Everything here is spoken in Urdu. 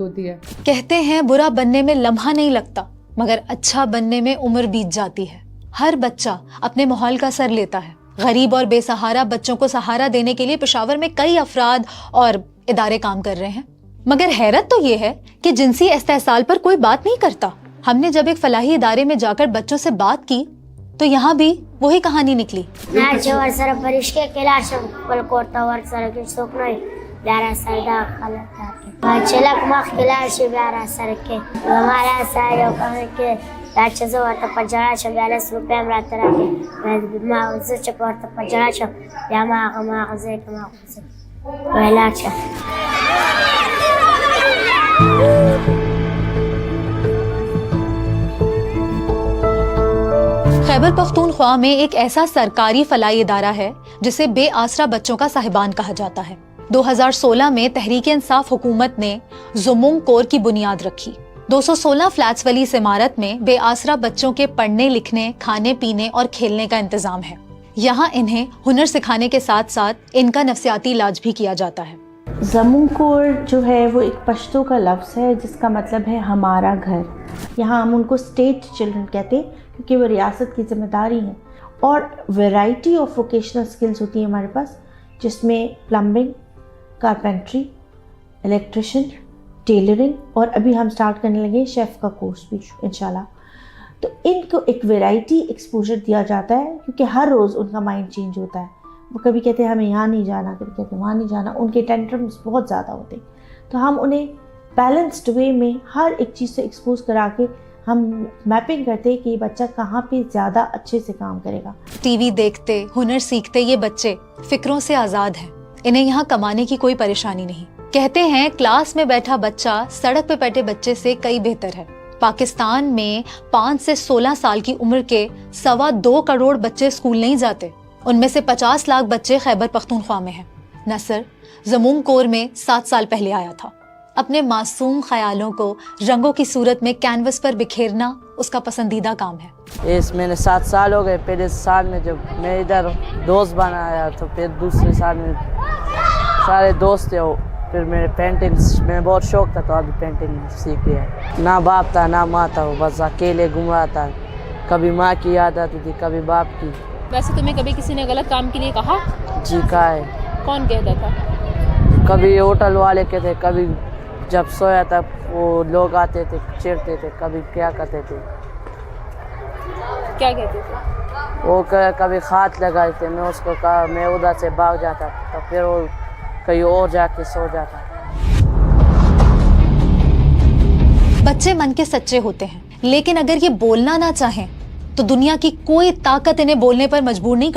ہوتی ہے. کہتے ہیں برا بننے میں لمحہ نہیں لگتا مگر اچھا بننے میں عمر بیت جاتی ہے. ہر بچہ اپنے ماحول کا سر لیتا ہے. غریب اور بے سہارا بچوں کو سہارا دینے کے لیے پشاور میں کئی افراد اور ادارے کام کر رہے ہیں. مگر حیرت تو یہ ہے کہ جنسی استحصال پر کوئی بات نہیں کرتا. ہم نے جب ایک فلاحی ادارے میں جا کر بچوں سے بات کی تو یہاں بھی وہی کہانی نکلی. خیبر پختونخوا میں ایک ایسا سرکاری فلاحی ادارہ ہے جسے بے آسرا بچوں کا صاحبان کہا جاتا ہے. 2016 میں تحریک انصاف حکومت نے زمونگ کور کی بنیاد رکھی. 216 فلیٹس والی اس عمارت میں بے آسرا بچوں کے پڑھنے لکھنے کھانے پینے اور کھیلنے کا انتظام ہے. یہاں انہیں ہنر سکھانے کے ساتھ ساتھ ان کا نفسیاتی علاج بھی کیا جاتا ہے. زمونگ کور جو ہے وہ ایک پشتو کا لفظ ہے جس کا مطلب ہے ہمارا گھر. یہاں ہم ان کو اسٹیٹ چلڈرن کہتے ہیں کیونکہ وہ ریاست کی ذمہ داری ہیں. اور ویرائٹی آف ووکیشنل سکلز ہوتی ہیں ہمارے پاس جس میں پلمبنگ، کارپینٹری، الیکٹریشین، ٹیلرنگ اور ابھی ہم سٹارٹ کرنے لگے شیف کا کورس بھی انشاءاللہ. تو ان کو ایک ویرائٹی ایکسپوجر دیا جاتا ہے کیونکہ ہر روز ان کا مائنڈ چینج ہوتا ہے. وہ کبھی کہتے ہیں ہمیں یہاں نہیں جانا، کبھی کہتے ہیں وہاں نہیں جانا. ان کے ٹینٹرمز بہت زیادہ ہوتے ہیں تو ہم انہیں بیلنسڈ وے میں ہر ایک چیز سے ایکسپوز کرا کے ہم میپنگ کرتے ہیں کہ یہ بچہ کہاں پہ زیادہ اچھے سے کام کرے گا. ٹی وی دیکھتے ہنر سیکھتے یہ بچے فکروں سے آزاد ہیں. انہیں یہاں کمانے کی کوئی پریشانی نہیں. کہتے ہیں کلاس میں بیٹھا بچہ سڑک پہ بیٹھے بچے سے کئی بہتر ہے. پاکستان میں 5 سے 16 سال کی عمر کے 2.25 کروڑ بچے اسکول نہیں جاتے. ان میں سے 50 لاکھ بچے خیبر پختونخوا میں ہیں. نصر زمونگ کور میں 7 سال پہلے آیا تھا. اپنے معصوم خیالوں کو رنگوں کی صورت میں کینوس پر بکھیرنا اس کا پسندیدہ کام ہے. میں نے 7 سال ہو گئے. پہلے سال میں جب میں ادھر دوست بنایا تو پھر دوسرے سال میں سارے دوست تھے. پھر میرے پینٹنگس میں بہت شوق تھا تو ابھی پینٹنگ سیکھ گیا. نہ باپ تھا نہ ماں تھا، وہ بس اکیلے گھوم رہا تھا. کبھی ماں کی یاد آتی تھی کبھی باپ کی. ویسے تمہیں کبھی کسی نے غلط کام کے لیے کہا؟ جی کہا ہے. کون کہتا تھا؟ کبھی ہوٹل والے کہتے، کبھی جب سویا تھا وہ لوگ آتے تھے چڑھتے تھے، کبھی کیا کرتے تھے. کیا کہتے تھے؟ وہ کبھی ہاتھ لگاتے تھے. میں اس کو کہا، میں ادھر سے بھاگ جاتا تو پھر وہ کہیں اور جا کے سو جاتا. بچے من کے سچے ہوتے ہیں لیکن اگر یہ بولنا نہ چاہیں تو دنیا کی کوئی طاقت انہیں بولنے پر مجبور نہیں